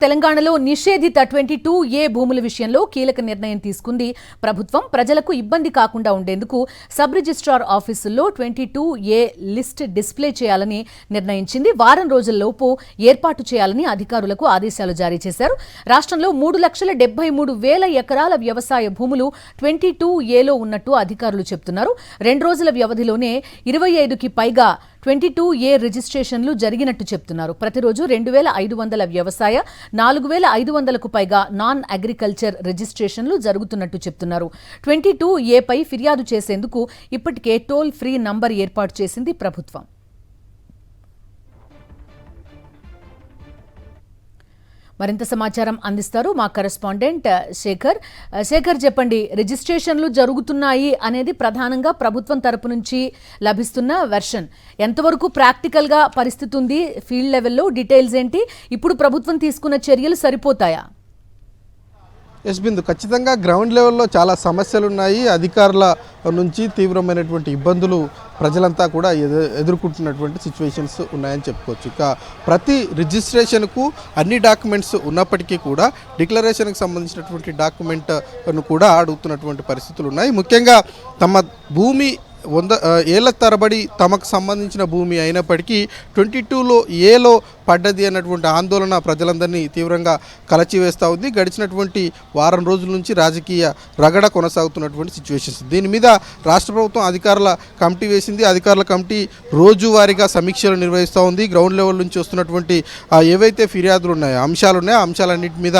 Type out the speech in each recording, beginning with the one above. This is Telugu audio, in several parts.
తెలంగాణలో నిషేధిత 22A భూముల విషయంలో కీలక నిర్ణయం తీసుకుంది ప్రభుత్వం. ప్రజలకు ఇబ్బంది కాకుండా ఉండేందుకు సబ్ రిజిస్ట్రార్ ఆఫీసుల్లో 22A లిస్ట్ డిస్ప్లే చేయాలని నిర్ణయించింది. వారం రోజుల్లోపు ఏర్పాటు చేయాలని అధికారులకు ఆదేశాలు జారీ చేశారు. రాష్ట్రంలో 3,73,000 ఎకరాల వ్యవసాయ భూములు 22Aలో ఉన్నట్టు అధికారులు చెబుతున్నారు. 2 రోజుల వ్యవధిలోనే 25కి పైగా 22A రిజిస్ట్రేషన్లు జరిగినట్టు చెప్తున్నారు. ప్రతిరోజు 2,500 వ్యవసాయ, 4,500కు పైగా నాన్ అగ్రికల్చర్ రిజిస్ట్రేషన్లు జరుగుతున్నట్టు చెప్తున్నారు. 22A పై ఫిర్యాదు చేసేందుకు ఇప్పటికే టోల్ ఫ్రీ నంబర్ ఏర్పాటు చేసింది ప్రభుత్వం. మరింత సమాచారం అందిస్తారు మా కరెస్పాండెంట్ శేఖర్. చెప్పండి, రిజిస్ట్రేషన్లు జరుగుతున్నాయి అనేది ప్రధానంగా ప్రభుత్వం తరపు నుంచి లభిస్తున్న వెర్షన్. ఎంతవరకు ప్రాక్టికల్గా పరిస్థితి ఉంది? ఫీల్డ్ లెవెల్లో డీటెయిల్స్ ఏంటి? ఇప్పుడు ప్రభుత్వం తీసుకున్న చర్యలు సరిపోతాయా? ఎస్ బిందు, ఖచ్చితంగా గ్రౌండ్ లెవెల్లో చాలా సమస్యలు ఉన్నాయి. అధికారుల నుంచి తీవ్రమైనటువంటి ఇబ్బందులు ప్రజలంతా కూడా ఎదుర్కొంటున్నటువంటి సిచ్యువేషన్స్ ఉన్నాయని చెప్పుకోవచ్చు. ఇక ప్రతి రిజిస్ట్రేషన్కు అన్ని డాక్యుమెంట్స్ ఉన్నప్పటికీ కూడా డిక్లరేషన్కి సంబంధించినటువంటి డాక్యుమెంట్ను కూడా అడుగుతున్నటువంటి పరిస్థితులు ఉన్నాయి. ముఖ్యంగా తమ భూమి 100 ఏళ్ల తరబడి తమకు సంబంధించిన భూమి అయినప్పటికీ 22లో ఏలో పడ్డది అన్నటువంటి ఆందోళన ప్రజలందరినీ తీవ్రంగా కలచివేస్తూ ఉంది. గడిచినటువంటి వారం రోజుల నుంచి రాజకీయ రగడ కొనసాగుతున్నటువంటి సిచ్యువేషన్స్. దీని మీద రాష్ట్ర ప్రభుత్వం అధికారుల కమిటీ వేసింది. అధికారుల కమిటీ రోజువారీగా సమీక్షలు నిర్వహిస్తూ ఉంది. గ్రౌండ్ లెవెల్ నుంచి వస్తున్నటువంటి ఏవైతే ఫిర్యాదులు ఉన్నాయో అంశాలన్నింటి మీద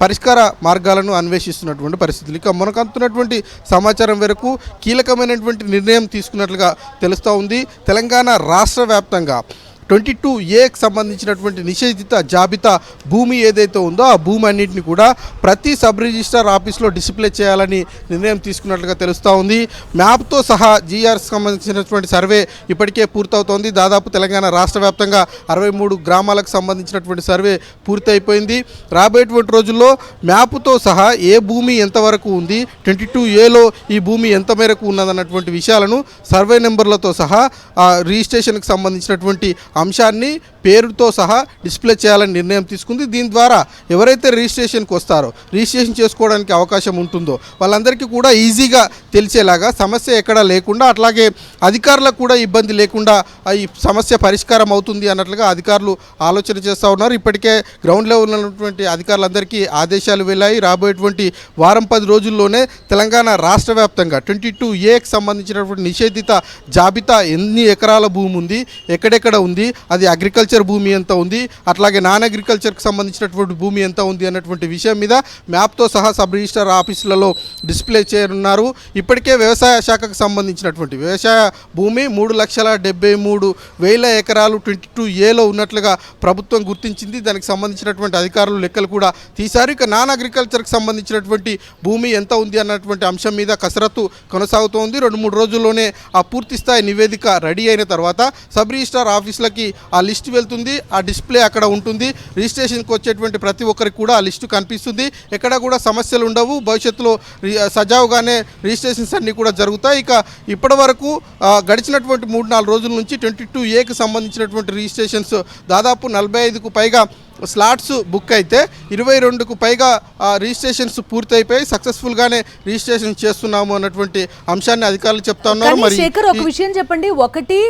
పరిష్కార మార్గాలను అన్వేషిస్తున్నటువంటి పరిస్థితులు. ఇక మనకంతున్నటువంటి సమాచారం మేరకు కీలకమైనటువంటి నిర్ణయం తీసుకున్నట్లుగా తెలుస్తూ ఉంది. తెలంగాణ రాష్ట్ర వ్యాప్తంగా 22Aకి సంబంధించినటువంటి నిషేధిత జాబితా భూమి ఏదైతే ఉందో ఆ భూమి అన్నింటినీ కూడా ప్రతి సబ్ రిజిస్ట్రార్ ఆఫీస్లో డిస్ప్లే చేయాలని నిర్ణయం తీసుకున్నట్లుగా తెలుస్తూ ఉంది. మ్యాప్తో సహా జీఆర్కి సంబంధించినటువంటి సర్వే ఇప్పటికే పూర్తవుతోంది. దాదాపు తెలంగాణ రాష్ట్ర వ్యాప్తంగా 63 గ్రామాలకు సంబంధించినటువంటి సర్వే పూర్తయిపోయింది. రాబోయేటువంటి రోజుల్లో మ్యాప్తో సహా ఏ భూమి ఎంతవరకు ఉంది, 22Aలో ఈ భూమి ఎంత మేరకు ఉన్నదన్నటువంటి విషయాలను సర్వే నెంబర్లతో సహా రిజిస్ట్రేషన్కి సంబంధించినటువంటి అంశాన్ని పేరుతో సహా డిస్ప్లే చేయాలని నిర్ణయం తీసుకుంది. దీని ద్వారా ఎవరైతే రిజిస్ట్రేషన్కి వస్తారో, రిజిస్ట్రేషన్ చేసుకోవడానికి అవకాశం ఉంటుందో వాళ్ళందరికీ కూడా ఈజీగా తెలిసేలాగా, సమస్య ఎక్కడా లేకుండా, అట్లాగే అధికారులకు కూడా ఇబ్బంది లేకుండా ఈ సమస్య పరిష్కారం అవుతుంది అన్నట్లుగా అధికారులు ఆలోచన చేస్తూ ఉన్నారు. ఇప్పటికే గ్రౌండ్ లెవెల్ ఉన్నటువంటి అధికారులందరికీ ఆదేశాలు వెళ్ళాయి. రాబోయేటువంటి వారం 10 రోజుల్లోనే తెలంగాణ రాష్ట్ర వ్యాప్తంగా 22Aకి సంబంధించినటువంటి నిషేధిత జాబితా ఎన్ని ఎకరాల భూమి ఉంది, ఎక్కడెక్కడ ఉంది, అది అగ్రికల్చర్ భూమి ఎంత ఉంది, అట్లాగే నాన్ అగ్రికల్చర్కి సంబంధించినటువంటి భూమి ఎంత ఉంది అన్నటువంటి విషయం మీద మ్యాప్తో సహా సబ్ రిజిస్టర్ ఆఫీసులలో డిస్ప్లే చేయనున్నారు. ఇప్పటికే వ్యవసాయ శాఖకు సంబంధించినటువంటి వ్యవసాయ భూమి 3,73,000 ఎకరాలు 22Aలో ఉన్నట్లుగా ప్రభుత్వం గుర్తించింది. దానికి సంబంధించినటువంటి అధికారులు లెక్కలు కూడా తీశారు. ఇక నాన్ అగ్రికల్చర్కి సంబంధించినటువంటి భూమి ఎంత ఉంది అన్నటువంటి అంశం మీద కసరత్తు కొనసాగుతోంది. 2-3 రోజుల్లోనే ఆ పూర్తి స్థాయి నివేదిక రెడీ అయిన తర్వాత సబ్ రిజిస్ట్రార్ ఆఫీసులకి ఆ లిస్టు వెళ్తుంది. ఆ డిస్ప్లే అక్కడ ఉంటుంది. రిజిస్ట్రేషన్కి వచ్చేటువంటి ప్రతి ఒక్కరికి కూడా ఆ లిస్టు కనిపిస్తుంది. ఎక్కడ కూడా సమస్యలు ఉండవు. భవిష్యత్తులో సజావుగానే రిజిస్ట్రేషన్స్ అన్నీ కూడా జరుగుతాయి. ఇక ఇప్పటి వరకు గడిచినటువంటి 3-4 రోజుల నుంచి 22Aకి సంబంధించినటువంటి రిజిస్ట్రేషన్స్ దాదాపు 45కు పైగా స్లాట్స్ బుక్ అయితే 22కు పైగా రిజిస్ట్రేషన్స్ పూర్తయిపోయి సక్సెస్ఫుల్గానే రిజిస్ట్రేషన్ చేస్తున్నాము అన్నటువంటి అంశాన్ని అధికారులు చెప్తా ఉన్నారు. మరి శేఖర్, ఒక విషయం చెప్పండి. ఒకటి,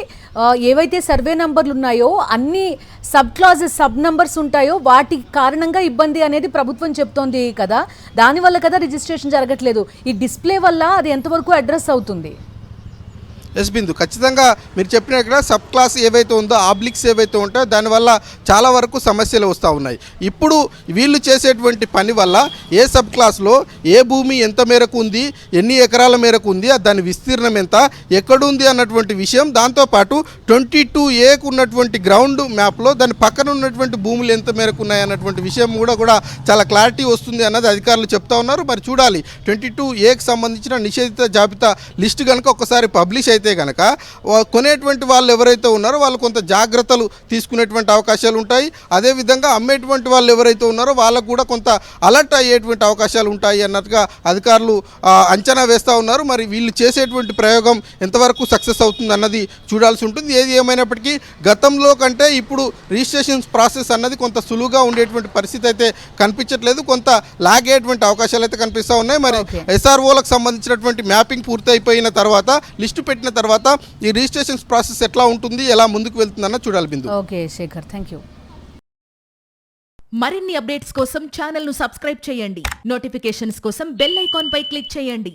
ఏవైతే సర్వే నంబర్లు ఉన్నాయో అన్ని సబ్ క్లాజెస్, సబ్ నంబర్స్ ఉంటాయో వాటి కారణంగా ఇబ్బంది అనేది ప్రభుత్వం చెప్తోంది కదా, దానివల్ల కదా రిజిస్ట్రేషన్ జరగట్లేదు. ఈ డిస్ప్లే వల్ల అది ఎంతవరకు అడ్రస్ అవుతుంది? ఎస్ బిందు, ఖచ్చితంగా మీరు చెప్పినట్టుగా సబ్ క్లాస్ ఏవైతే ఉందో, ఆబ్లిక్స్ ఏవైతే ఉంటాయో దానివల్ల చాలా వరకు సమస్యలు వస్తూ ఉన్నాయి. ఇప్పుడు వీళ్ళు చేసేటువంటి పని వల్ల ఏ సబ్ క్లాస్లో ఏ భూమి ఎంత మేరకు ఉంది, ఎన్ని ఎకరాల మేరకు ఉంది, దాని విస్తీర్ణం ఎంత, ఎక్కడుంది అన్నటువంటి విషయం, దాంతోపాటు 22Aకు ఉన్నటువంటి గ్రౌండ్ మ్యాప్లో దాని పక్కన ఉన్నటువంటి భూములు ఎంత మేరకు ఉన్నాయి అన్నటువంటి విషయం కూడా చాలా క్లారిటీ వస్తుంది అన్నది అధికారులు చెప్తా ఉన్నారు. మరి చూడాలి, 22Aకి సంబంధించిన నిషేధిత జాబితా లిస్టు కనుక ఒకసారి పబ్లిష్ అయితే అయితే కనుక కొనేటువంటి వాళ్ళు ఎవరైతే ఉన్నారో వాళ్ళు కొంత జాగ్రత్తలు తీసుకునేటువంటి అవకాశాలు ఉంటాయి. అదేవిధంగా అమ్మేటువంటి వాళ్ళు ఎవరైతే ఉన్నారో వాళ్ళకు కూడా కొంత అలర్ట్ అయ్యేటువంటి అవకాశాలు ఉంటాయి అన్నట్టుగా అధికారులు అంచనా వేస్తూ ఉన్నారు. మరి వీళ్ళు చేసేటువంటి ప్రయోగం ఎంతవరకు సక్సెస్ అవుతుంది అన్నది చూడాల్సి ఉంటుంది. ఏది ఏమైనప్పటికీ గతంలో కంటే ఇప్పుడు రిజిస్ట్రేషన్ ప్రాసెస్ అన్నది కొంత సులువుగా ఉండేటువంటి పరిస్థితి అయితే కనిపించట్లేదు. కొంత లాగ్ అయ్యేటువంటి అవకాశాలు అయితే కనిపిస్తూ ఉన్నాయి. మరి ఎస్ఆర్ఓలకు సంబంధించినటువంటి మ్యాపింగ్ పూర్తి అయిపోయిన తర్వాత లిస్టు పెట్టిన తర్వాత ఈ రిజిస్ట్రేషన్ ప్రాసెస్ ఎట్లా ఉంటుంది, ఎలా ముందుకు వెళ్తుందన్న చూడాలి. Bindu. Okay Shekhar, thank you. మరిన్ని అప్డేట్స్ కోసం ఛానల్ ను సబ్స్క్రైబ్ చేయండి. నోటిఫికేషన్స్ కోసం బెల్ ఐకాన్ పై క్లిక్ చేయండి.